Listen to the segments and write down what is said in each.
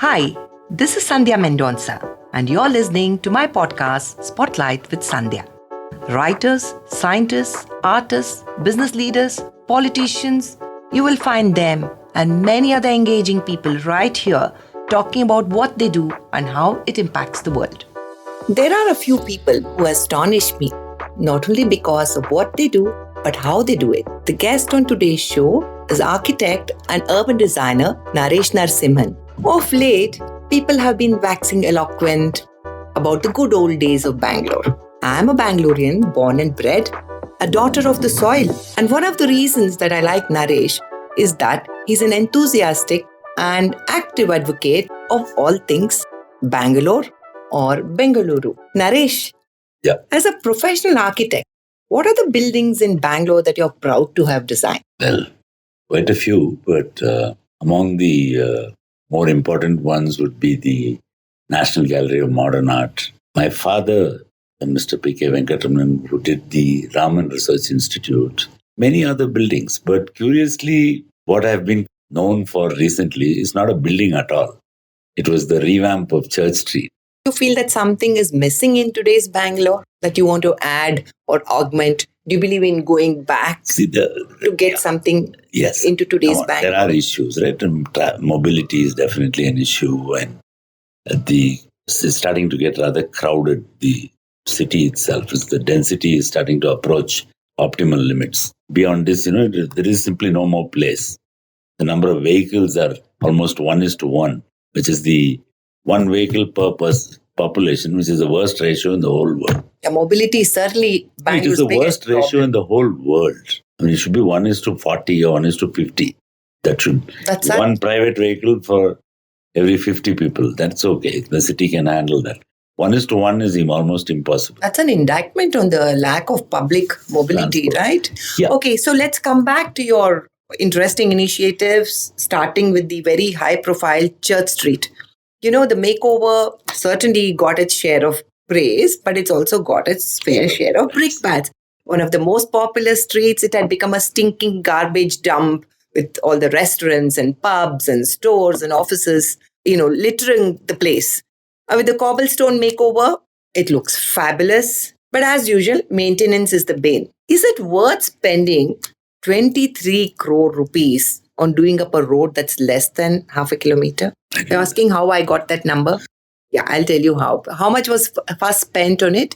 Hi, this is Sandhya Mendonca, and you're listening to my podcast, Spotlight with Sandhya. Writers, scientists, artists, business leaders, politicians, you will find them and many other engaging people right here talking about what they do and how it impacts the world. There are a few people who astonish me, not only because of what they do, but how they do it. The guest on today's show is architect and urban designer Naresh Narasimhan. Of late, people have been waxing eloquent about the good old days of Bangalore. I am a Bangalorean, born and bred, a daughter of the soil. And one of the reasons that I like Naresh is that he's an enthusiastic and active advocate of all things Bangalore or Bengaluru. Naresh, as a professional architect, what are the buildings in Bangalore that you're proud to have designed? Well, quite a few, but among the more important ones would be the National Gallery of Modern Art. My father, Mr. P.K. Venkatramanan, who did the Raman Research Institute, many other buildings. But curiously, what I've been known for recently is not a building at all. It was the revamp of Church Street. Do you feel that something is missing in today's Bangalore that you want to add or augment? Do you believe in going back to get something into today's Bangalore? There are issues, right? Mobility is definitely an issue, and it's starting to get rather crowded. The city itself, the density is starting to approach optimal limits. Beyond this, there is simply no more place. The number of vehicles are almost 1:1, which is the one vehicle per population, which is the worst ratio in the whole world. Yeah, mobility is certainly Bangalore's biggest problem. It is the worst ratio in the whole world. It should be 1:40 or 1:50. That's one private vehicle for every 50 people. That's okay. The city can handle that. 1:1 is almost impossible. That's an indictment on the lack of public mobility, right? Yeah. Okay, so let's come back to your interesting initiatives, starting with the very high-profile Church Street. The makeover certainly got its share of praise, but it's also got its fair share of brickbats. One of the most popular streets, it had become a stinking garbage dump with all the restaurants and pubs and stores and offices, littering the place. With the cobblestone makeover, it looks fabulous. But as usual, maintenance is the bane. Is it worth spending 23 crore rupees on doing up a road that's less than half a kilometer? You're asking how I got that number? Yeah, I'll tell you how. How much was first spent on it?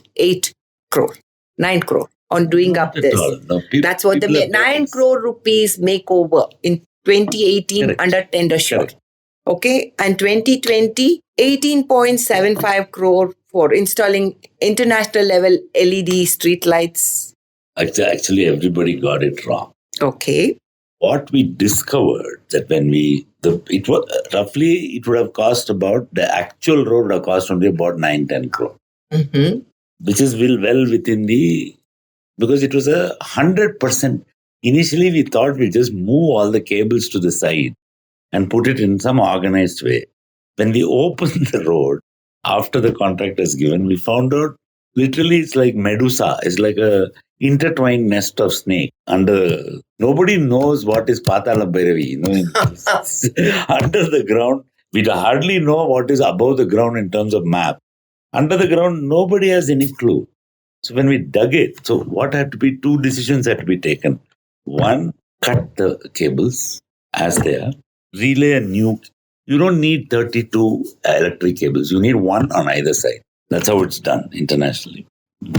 9 crore on doing up this. That's what the 9 crore rupees makeover in 2018 under tender shot. Okay, and 2020, 18.75 crore for installing international level LED street lights. Actually, everybody got it wrong. Okay. What we discovered that when it would have cost about, the actual road would have cost only about 9-10 crore. Mm-hmm. Which is well within because it was 100%. Initially, we thought we just move all the cables to the side and put it in some organized way. When we opened the road, after the contract is given, we found out literally it's like Medusa. It's like a intertwined nest of snake. Nobody knows what is Patala Bhairavi. Under the ground, we hardly know what is above the ground in terms of map. Under the ground, nobody has any clue. So when we dug it, two decisions had to be taken. One, cut the cables as they are, relay a new. You don't need 32 electric cables. You need one on either side. That's how it's done internationally.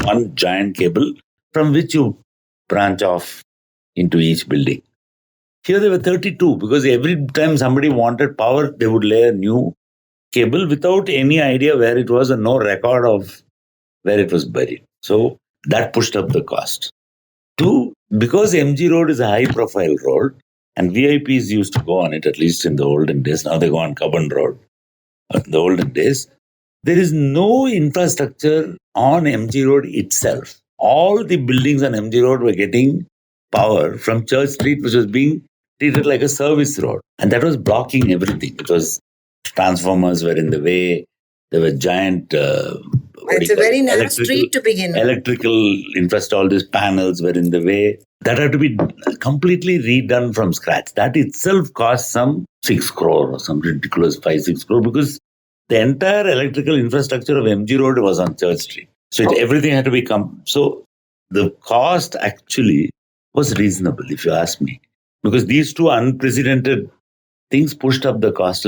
One giant cable from which you branch off into each building. Here there were 32 because every time somebody wanted power, they would lay a new cable without any idea where it was and no record of where it was buried. So that pushed up the cost. Two, because MG Road is a high-profile road and VIPs used to go on it, at least in the olden days. Now they go on Cubbon Road. In the olden days, there is no infrastructure on MG Road itself. All the buildings on MG Road were getting power from Church Street, which was being treated like a service road. And that was blocking everything. It was transformers were in the way. There were giant... it's a very narrow street to begin with. Electrical infrastructure, all these panels were in the way. That had to be completely redone from scratch. That itself cost some 6 crore or some ridiculous 5, 6 crore because the entire electrical infrastructure of MG Road was on Church Street. So everything had to be So the cost actually was reasonable, if you ask me, because these two unprecedented things pushed up the cost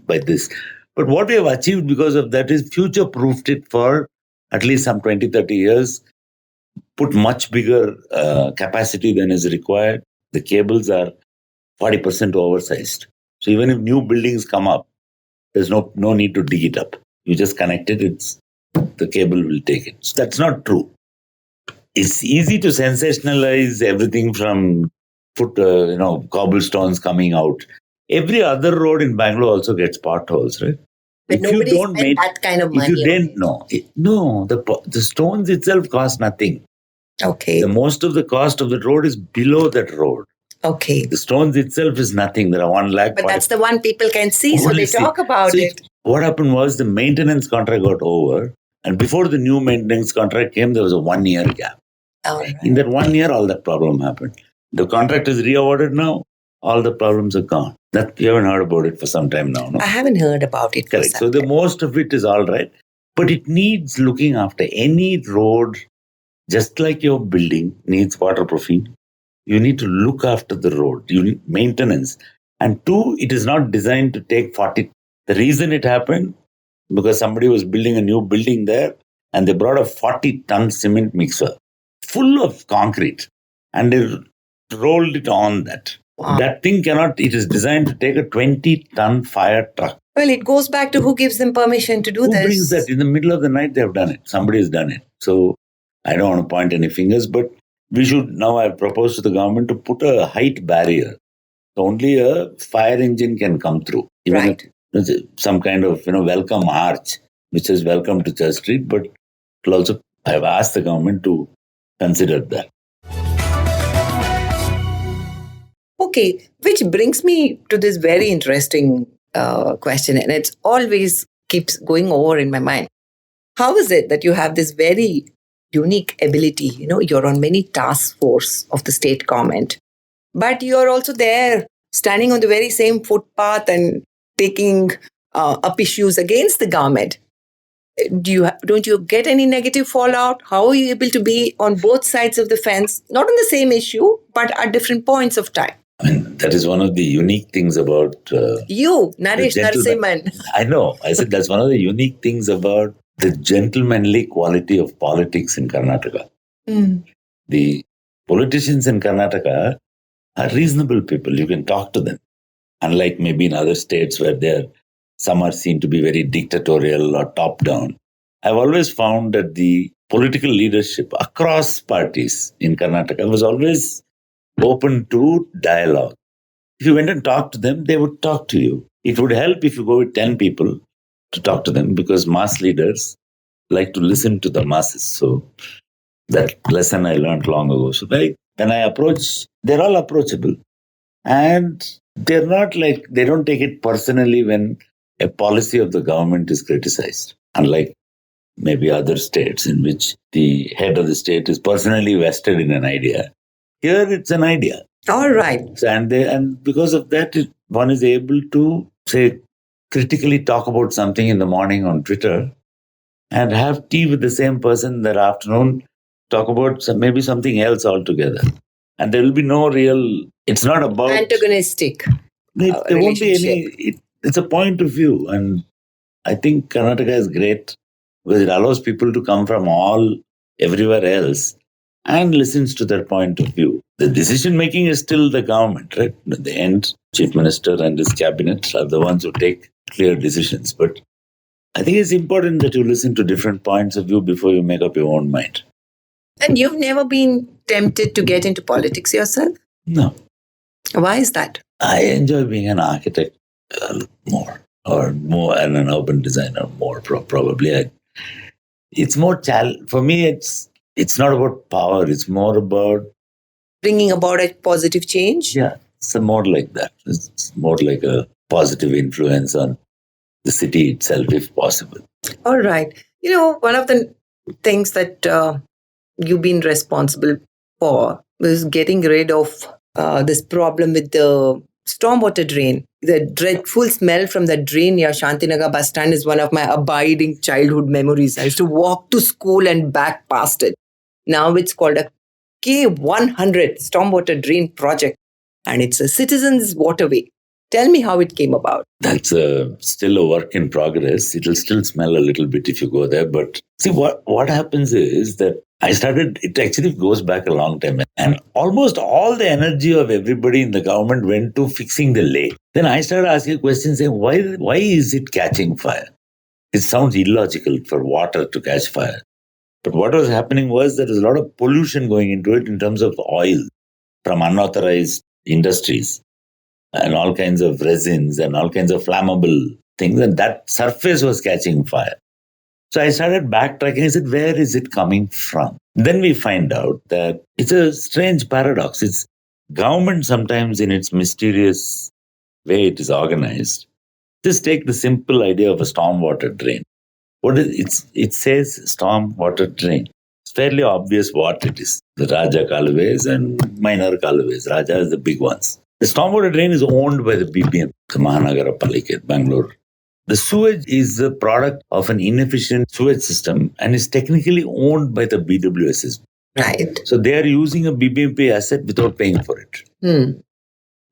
by this. But what we have achieved because of that is future-proofed it for at least some 20, 30 years, put much bigger capacity than is required. The cables are 40% oversized. So even if new buildings come up, there's no need to dig it up. You just connect it, the cable will take it. So that's not true. It's easy to sensationalize everything from cobblestones coming out. Every other road in Bangalore also gets potholes, right? But if nobody spent that kind of money. If you didn't know, the stones itself cost nothing. Okay. The most of the cost of the road is below that road. Okay. The stones itself is nothing. There are 1 lakh. But that's the one people can see, so they talk about it. What happened was the maintenance contract got over, and before the new maintenance contract came, there was a 1-year gap. Right. In that 1 year, all that problem happened. The contract is re-awarded now. All the problems are gone. You haven't heard about it for some time now, no? I haven't heard about it. Correct. So the most of it is all right, but it needs looking after. Any road, just like your building, needs waterproofing. You need to look after the road. You need maintenance. And 2, it is not designed to take 40. The reason it happened, because somebody was building a new building there, and they brought a 40-ton cement mixer full of concrete, and they rolled it on that. Wow. That thing it is designed to take a 20-ton fire truck. Well, it goes back to who gives them permission to do this. Who brings that? In the middle of the night, they have done it. Somebody has done it. So I don't want to point any fingers, but we should now, I've proposed to the government to put a height barrier. So only a fire engine can come through. Even right. Some kind of welcome arch, which says welcome to Church Street, but it'll also, I've asked the government to consider that. Okay, which brings me to this very interesting question, and it's always keeps going over in my mind. How is it that you have this very unique ability? You're on many task force of the state government, but you're also there standing on the very same footpath and taking up issues against the government. Don't you get any negative fallout? How are you able to be on both sides of the fence, not on the same issue, but at different points of time? That is one of the unique things about you, Naresh Narasimhan. I know. I said that's one of the unique things about the gentlemanly quality of politics in Karnataka. Mm. The politicians in Karnataka are reasonable people. You can talk to them. Unlike maybe in other states where some are seen to be very dictatorial or top-down. I've always found that the political leadership across parties in Karnataka was always open to dialogue. If you went and talked to them, they would talk to you. It would help if you go with 10 people to talk to them, because mass leaders like to listen to the masses. So that lesson I learned long ago. So when I approach, they're all approachable. And they're not they don't take it personally when a policy of the government is criticized. Unlike maybe other states in which the head of the state is personally vested in an idea. Here it's an idea. All right. And because of that, one is able to, say, critically talk about something in the morning on Twitter and have tea with the same person that afternoon, talk about maybe something else altogether. And there will be no real, it's not about... antagonistic there won't be any, it's a point of view. And I think Karnataka is great because it allows people to come from everywhere else and listens to their point of view. The decision making is still the government, right? At the end, Chief Minister and his cabinet are the ones who take clear decisions. But I think it's important that you listen to different points of view before you make up your own mind. And you've never been tempted to get into politics yourself? No. Why is that? I enjoy being an architect more and an urban designer more, probably. It's more for me, it's not about power. It's more about bringing about a positive change. Yeah, it's more like that. It's more like a positive influence on the city itself, if possible. All right. One of the things that you've been responsible for was getting rid of this problem with the stormwater drain the dreadful smell from the drain near Shantinagar bus stand is one of my abiding childhood memories. I used to walk to school and back past it. Now it's called a K100 stormwater drain project, and it's a citizens' waterway. Tell me how it came about. That's still a work in progress. It'll still smell a little bit if you go there. But see, what happens is that it actually goes back a long time. And almost all the energy of everybody in the government went to fixing the lake. Then I started asking questions saying, why is it catching fire? It sounds illogical for water to catch fire. But what was happening was there was a lot of pollution going into it in terms of oil from unauthorized industries and all kinds of resins and all kinds of flammable things. And that surface was catching fire. So I started backtracking. I said, where is it coming from? Then we find out that it's a strange paradox. It's government sometimes in its mysterious way it is organized. Just take the simple idea of a stormwater drain. It says stormwater drain. It's fairly obvious what it is. The Raja Kaluways and minor Kaluways. Raja is the big ones. The stormwater drain is owned by the BBM, the Mahanagara Palike, Bangalore. The sewage is the product of an inefficient sewage system and is technically owned by the BWSS. Right. So they are using a BBMP asset without paying for it.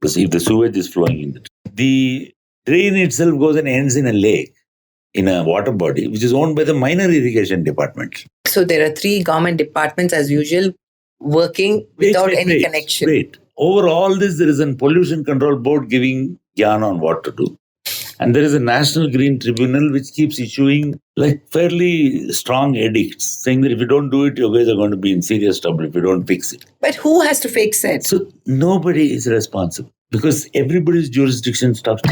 Because if the sewage is flowing in the drain itself goes and ends in a lake, in a water body, which is owned by the minor irrigation department. So there are 3 government departments as usual working without any connection. Wait. Over all this, there is a pollution control board giving yarn on what to do. And there is a National Green Tribunal which keeps issuing like fairly strong edicts saying that if you don't do it, your guys are going to be in serious trouble if you don't fix it. But who has to fix it? So nobody is responsible because everybody's jurisdiction stops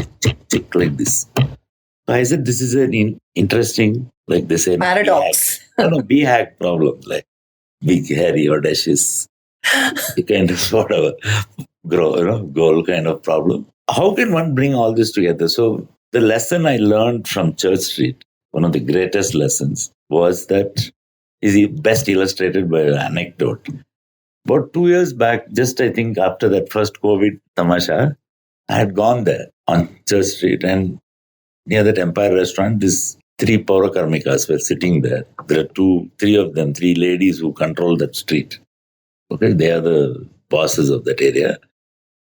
tick like this. So I said this is an interesting, like they say, paradox. BHAG problem, like big, hairy, audacious, kind of whatever, goal kind of problem. How can one bring all this together? So the lesson I learned from Church Street, one of the greatest lessons, was that is best illustrated by an anecdote. About 2 years back, just I think after that first COVID tamasha, I had gone there on Church Street and near that Empire restaurant, these 3 Paura Karmikas were sitting there. There are 3 of them, 3 ladies who control that street. Okay, they are the bosses of that area.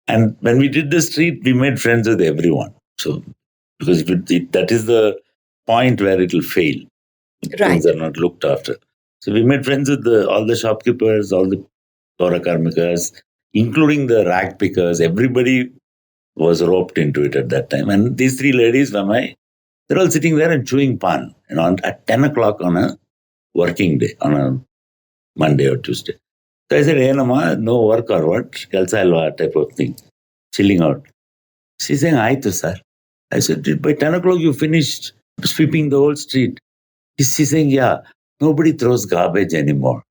And when we did the street, we made friends with everyone. So, because that is the point where it will fail. Right. Things are not looked after. So we made friends with all the shopkeepers, all the Paura Karmikas, including the rag pickers. Everybody was roped into it at that time. And these 3 ladies, they're all sitting there and chewing pan at 10 o'clock on a working day, on a Monday or Tuesday. So I said, hey, Nama, no work or what? Kelsa alva type of thing. Chilling out. She's saying, Aitu, sir. I said, by 10 o'clock you finished sweeping the whole street. She's saying, yeah, nobody throws garbage anymore.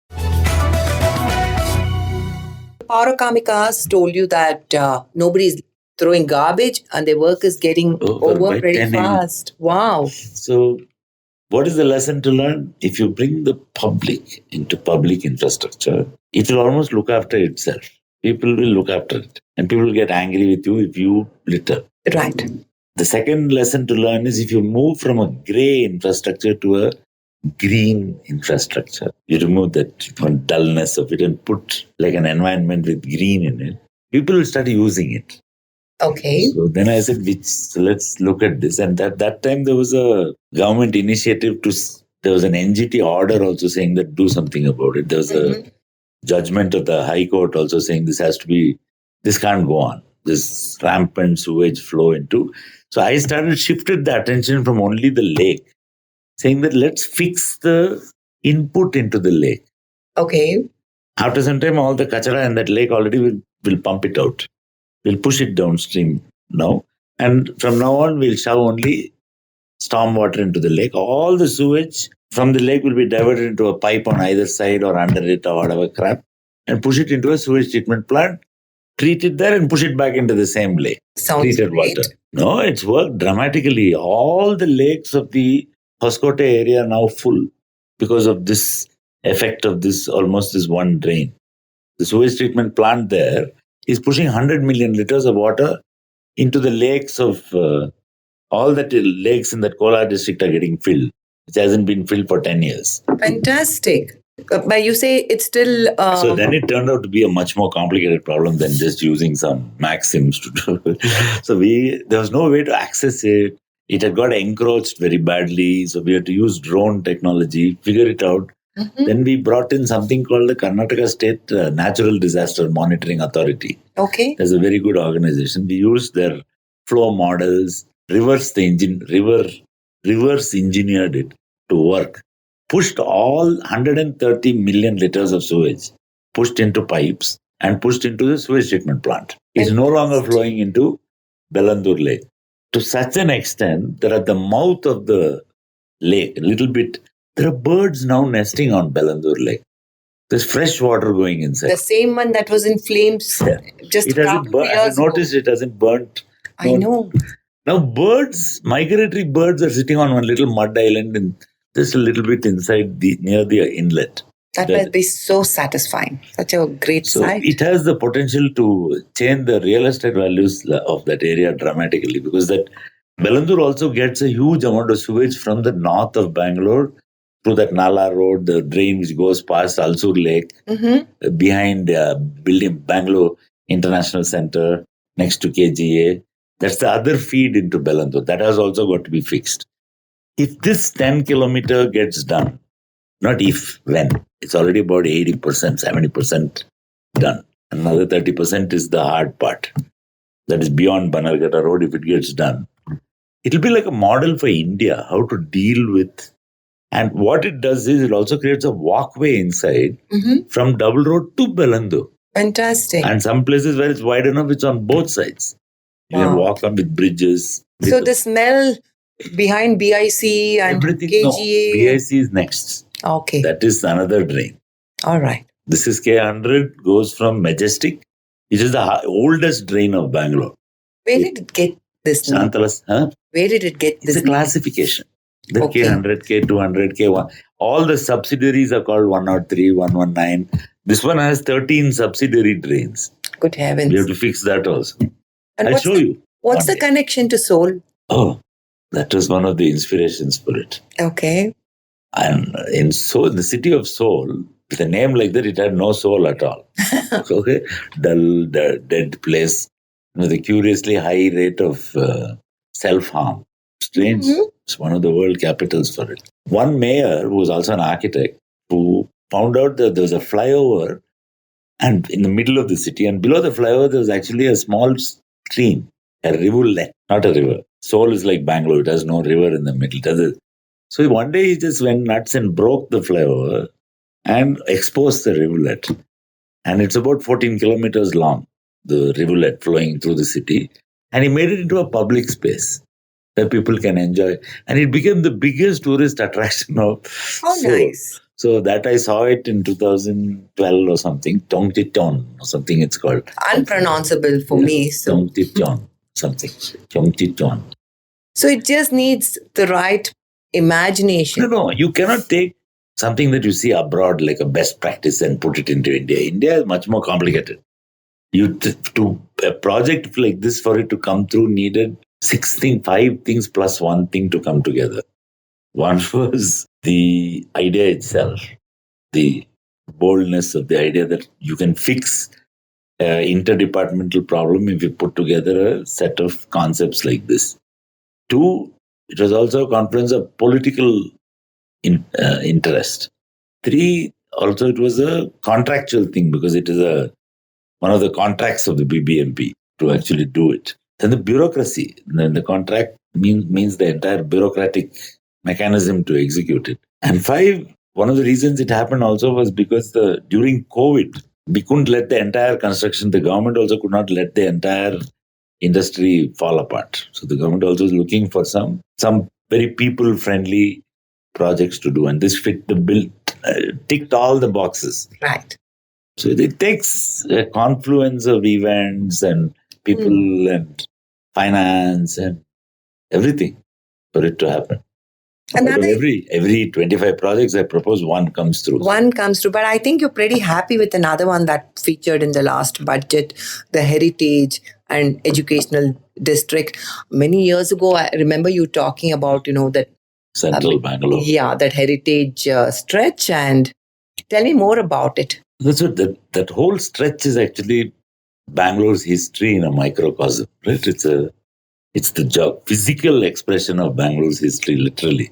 Paura Kamikas told you that nobody's throwing garbage and their work is getting over pretty fast. Wow. So what is the lesson to learn? If you bring the public into public infrastructure, it will almost look after itself. People will look after it. And people will get angry with you if you litter. Right. The second lesson to learn is if you move from a grey infrastructure to a green infrastructure, you remove that dullness of it and put like an environment with green in it, people will start using it. Okay. So then I said, let's look at this. And that time there was a government initiative there was an NGT order also saying that do something about it. There was a judgment of the High Court also saying this can't go on. This rampant sewage flow into. So I shifted the attention from only the lake, saying that let's fix the input into the lake. Okay. After some time, all the kachara in that lake already will pump it out. We'll push it downstream now. And from now on, we'll shove only storm water into the lake. All the sewage from the lake will be diverted into a pipe on either side or under it or whatever crap and push it into a sewage treatment plant, treat it there and push it back into the same lake. Sounds treated great. Water. No, it's worked dramatically. All the lakes of the Hoskote area are now full because of this effect of this one drain. The sewage treatment plant there is pushing 100 million liters of water into the lakes of all that lakes in that Kolar district are getting filled, which hasn't been filled for 10 years. Fantastic. But you say it's still. So then it turned out to be a much more complicated problem than just using some maxims to do it. So there was no way to access it. It had got encroached very badly. So we had to use drone technology, figure it out. Mhm. Then we brought in something called the Karnataka State Natural Disaster Monitoring Authority. Okay. There's a very good organization. We used their flow models, reverse engineered it to work. Pushed all 130 million liters of sewage, pushed into pipes and pushed into the sewage treatment plant. It's no longer flowing into Bengaluru Lake. To such an extent that at the mouth of the lake, a little bit, there are birds now nesting on Bengaluru Lake. There's fresh water going inside. The same one that was in flames just It a hasn't couple of burnt. I years ago. noticed it hasn't burnt. I know. Now migratory birds are sitting on one little mud island and just a little bit inside near the inlet. That must be so satisfying. Such a great So sight. it has the potential to change the real estate values of that area dramatically, because that Bengaluru also gets a huge amount of sewage from the north of Bangalore through that Nala Road, the drain which goes past Alsur Lake, behind building Bangalore International Center, next to KGA. That's the other feed into Bengaluru. That has also got to be fixed. If this 10-kilometer gets done, not if, when, it's already about 80%, 70% done. Another 30% is the hard part. That is beyond Banargata Road. If it gets done, it'll be like a model for India, how to deal with. And what it does is it also creates a walkway inside from Double Road to Bengaluru. Fantastic. And some places where it's wide enough, it's on both sides. You can walk on with bridges. So the smell behind BIC and everything, KGA. No, BIC is next. Okay. That is another drain. All right. This is K100, goes from Majestic, which is the oldest drain of Bangalore. Where did it get this name? Shantalas, huh? Where did it get this It's a classification. The Okay. K100, K200, K1. All the subsidiaries are called 103, 119. This one has 13 subsidiary drains. Good heavens. We have to fix that also. And I'll show you. What's one the day. connection to soul? Oh, that was one of the inspirations for it. Okay. And in the city of Seoul, with a name like that, it had no soul at all. Okay, dull, dead place, with a curiously high rate of self-harm. Strange. It's one of the world capitals for it. One mayor, who was also an architect, who found out that there was a flyover and in the middle of the city, and below the flyover, there was actually a small stream, a rivulet, not a river. Seoul is like Bangalore, it has no river in the middle. So one day he just went nuts and broke the flyover and exposed the rivulet. And it's about 14 kilometers long, the rivulet flowing through the city. And he made it into a public space that people can enjoy. And it became the biggest tourist attraction of Seoul. Nice. So that I saw it in 2012 or something, Tongtiton or something it's called. Unpronounceable for me. So. Tongtiton, something. Tongtiton. So it just needs the right imagination. No, you cannot take something that you see abroad like a best practice and put it into India. India is much more complicated. To a project like this, for it to come through, needed 5 things plus one thing to come together. One was the idea itself, the boldness of the idea that you can fix an interdepartmental problem if you put together a set of concepts like this. 2, it was also a confluence of political interest. 3, also it was a contractual thing because it is one of the contracts of the BBMP to actually do it. Then the bureaucracy, then the contract means the entire bureaucratic mechanism to execute it. And 5, one of the reasons it happened also was because during COVID, we couldn't let the entire construction, the government also could not let the entire industry fall apart. So the government also is looking for some very people-friendly projects to do. And this fit the bill, ticked all the boxes. Right. So it takes a confluence of events and people and finance and everything for it to happen. Every 25 projects I propose, one comes through. One comes through, but I think you're pretty happy with another one that featured in the last budget, the heritage and educational district. Many years ago, I remember you talking about, that Central Bangalore. yeah, that heritage stretch. And tell me more about it. That's what that whole stretch is actually Bangalore's history in a microcosm, right? It's the physical expression of Bangalore's history, literally.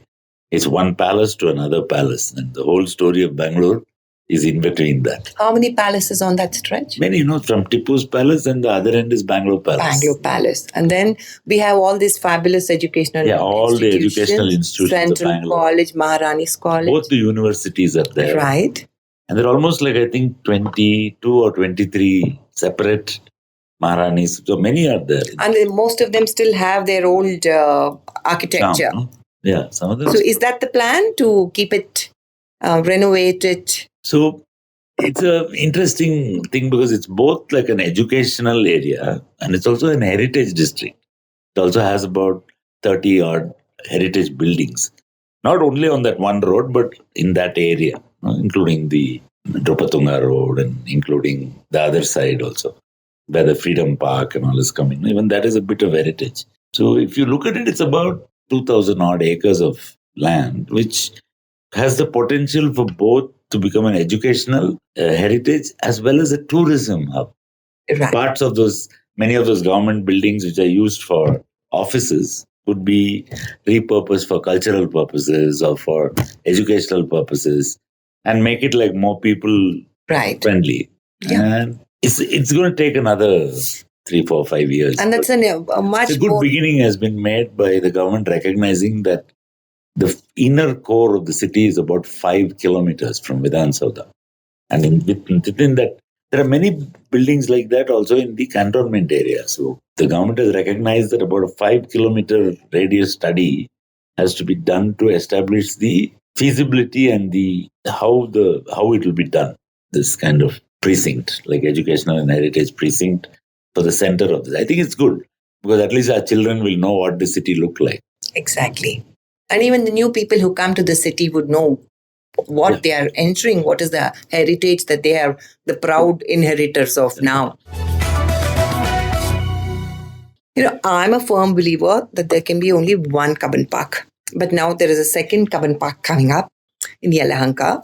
It's one palace to another palace, and the whole story of Bangalore is in between that. How many palaces on that stretch? Many, from Tipu's palace, and the other end is Bangalore Palace. Bangalore Palace. And then we have all these fabulous educational all the educational institutions of Central Bangalore. College, Maharani's College. Both the universities are there. Right. And they're almost like, I think, 22 or 23 separate Maharanis. So many are there. And most of them still have their old architecture. Yeah, some of them. So is that the plan, to keep it, renovate it? So it's an interesting thing because it's both like an educational area and it's also an heritage district. It also has about 30 odd heritage buildings. Not only on that one road, but in that area, including the Dropatunga Road and including the other side also, where the Freedom Park and all is coming. Even that is a bit of heritage. So if you look at it, it's about 2,000 odd acres of land, which has the potential for both to become an educational heritage as well as a tourism hub. Right. Parts of many of those government buildings which are used for offices could be repurposed for cultural purposes or for educational purposes and make it like more people friendly. Yeah. And it's going to take another 3, 4, 5 years. And that's a much it's a good beginning has been made by the government recognizing that the inner core of the city is about 5 kilometers from Vidhan Saudha. And within that, there are many buildings like that also in the cantonment area. So the government has recognized that about a 5-kilometer radius study has to be done to establish the feasibility and how it will be done. This kind of precinct, like educational and heritage precinct for the center of this. I think it's good because at least our children will know what the city look like. Exactly. And even the new people who come to the city would know what they are entering, what is the heritage that they are the proud inheritors of now. I'm a firm believer that there can be only one Cubbon Park. But now there is a second Cubbon Park coming up in Yelahanka.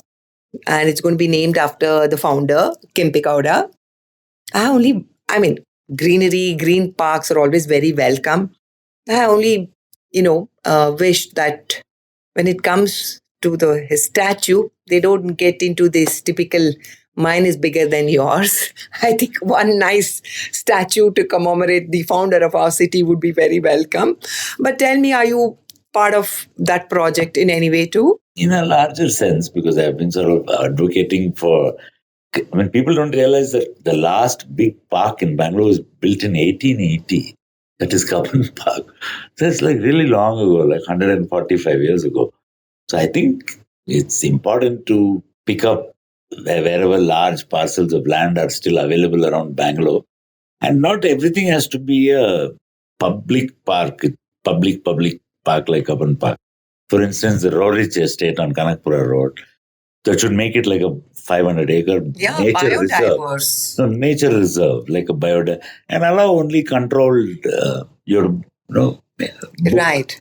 And it's going to be named after the founder, Kempe Gowda. Greenery, green parks are always very welcome. I only, wish that when it comes to his statue, they don't get into this typical, mine is bigger than yours. I think one nice statue to commemorate the founder of our city would be very welcome. But tell me, are you part of that project in any way too? In a larger sense, because I've been sort of advocating for, people don't realize that the last big park in Bangalore was built in 1880. That is Cubbon Park. That's like really long ago, like 145 years ago. So I think it's important to pick up wherever large parcels of land are still available around Bangalore. And not everything has to be a public park, public park like Cubbon Park. For instance, the Rorich Estate on Kanakpura Road, that should make it like a 500-acre nature reserve. So nature reserve, like a biodiversity, and allow only controlled right.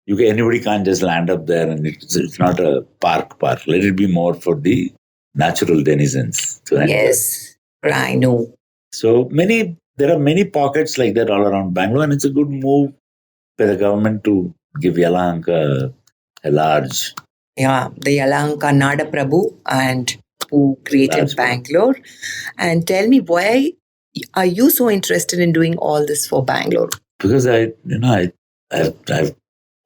Anybody can't just land up there, and it's not a park. Let it be more for the natural denizens. Yes, I know. So there are many pockets like that all around Bangalore, and it's a good move by the government to give Yelahanka a large. Yeah, the Yelahanka Nada Prabhu and who created Bangalore. And tell me, why are you so interested in doing all this for Bangalore? Because I've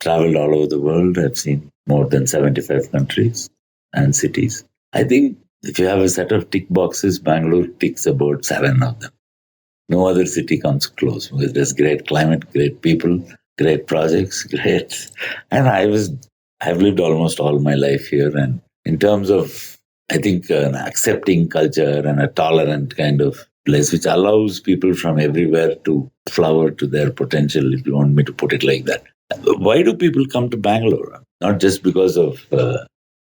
traveled all over the world. I've seen more than 75 countries and cities. I think if you have a set of tick boxes, Bangalore ticks about 7 of them. No other city comes close because there's great climate, great people, great projects, great. And I've lived almost all my life here. And in terms of, I think, an accepting culture and a tolerant kind of place, which allows people from everywhere to flower to their potential, if you want me to put it like that. Why do people come to Bangalore? Not just because of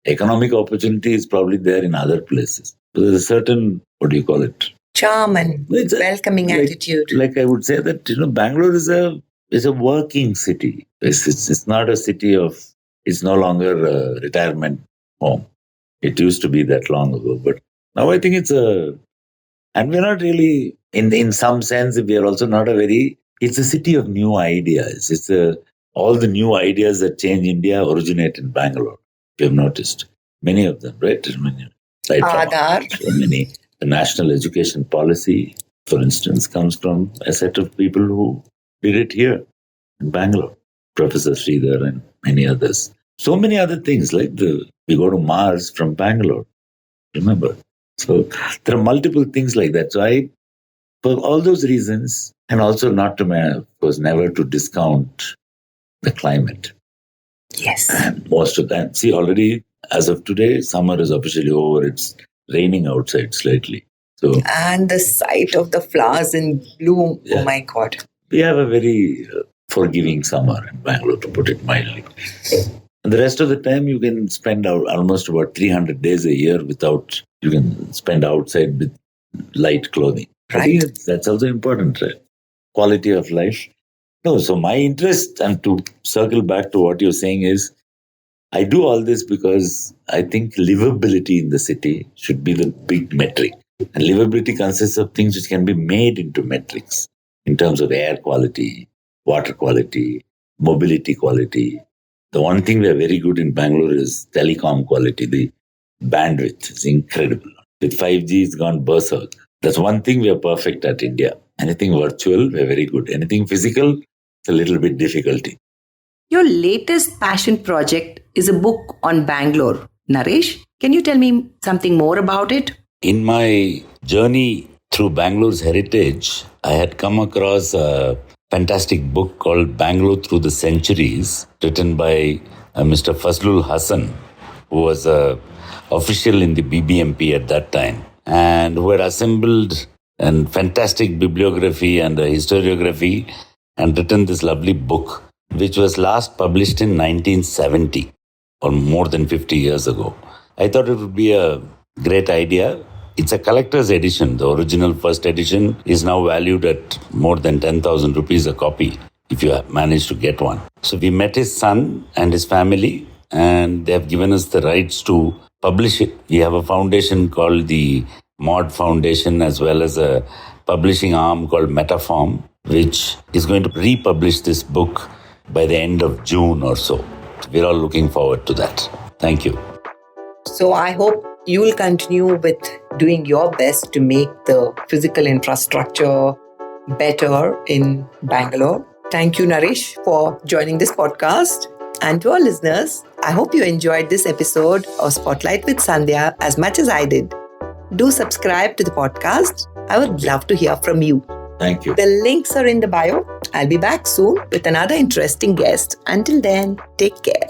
economic opportunity is probably there in other places. But there's a certain, charm and It's a- welcoming like- attitude. Like I would say that Bangalore is a working city. It's not a city of. It's no longer a retirement home. It used to be that long ago, but now I think and we're not really in some sense. We are also not a very. It's a city of new ideas. All the new ideas that change India originate in Bangalore. We have noticed many of them, right? Right from Aadhaar. so many. The national education policy, for instance, comes from a set of people who did it here in Bangalore. Professor Sridhar and many others. So many other things like we go to Mars from Bangalore. Remember? So there are multiple things like that. So for all those reasons, and also not to, of course, never to discount the climate. Yes. And most of that, see, already as of today, summer is officially over. It's raining outside slightly. So And the sight of the flowers in bloom. Yeah. Oh my God. we have a very forgiving summer in Bangalore, to put it mildly. And the rest of the time, you can spend out almost about 300 days a year you can spend outside with light clothing. I think that's also important, right? Quality of life. No, so my interest, and to circle back to what you're saying, is I do all this because I think livability in the city should be the big metric. And livability consists of things which can be made into metrics in terms of air quality, water quality, mobility quality. The one thing we are very good in Bangalore is telecom quality. The bandwidth is incredible. With 5G, it's gone berserk. That's one thing we are perfect at India. Anything virtual, we're very good. Anything physical, it's a little bit difficulty. Your latest passion project is a book on Bangalore. Naresh, can you tell me something more about it? In my journey through Bangalore's heritage, I had come across a fantastic book called Bangalore Through the Centuries, written by Mr. Fazlul Hassan, who was a official in the BBMP at that time, and who had assembled a fantastic bibliography and a historiography and written this lovely book, which was last published in 1970, or more than 50 years ago. I thought it would be a great idea. It's a collector's edition. The original first edition is now valued at more than 10,000 rupees a copy, if you have managed to get one. So we met his son and his family, and they have given us the rights to publish it. We have a foundation called the Mod Foundation, as well as a publishing arm called Metaform, which is going to republish this book by the end of June or so. We're all looking forward to that. Thank you. So I hope you will continue with doing your best to make the physical infrastructure better in Bangalore. Thank you, Naresh, for joining this podcast. And to our listeners, I hope you enjoyed this episode of Spotlight with Sandhya as much as I did. Do subscribe to the podcast. I would love to hear from you. Thank you. The links are in the bio. I'll be back soon with another interesting guest. Until then, take care.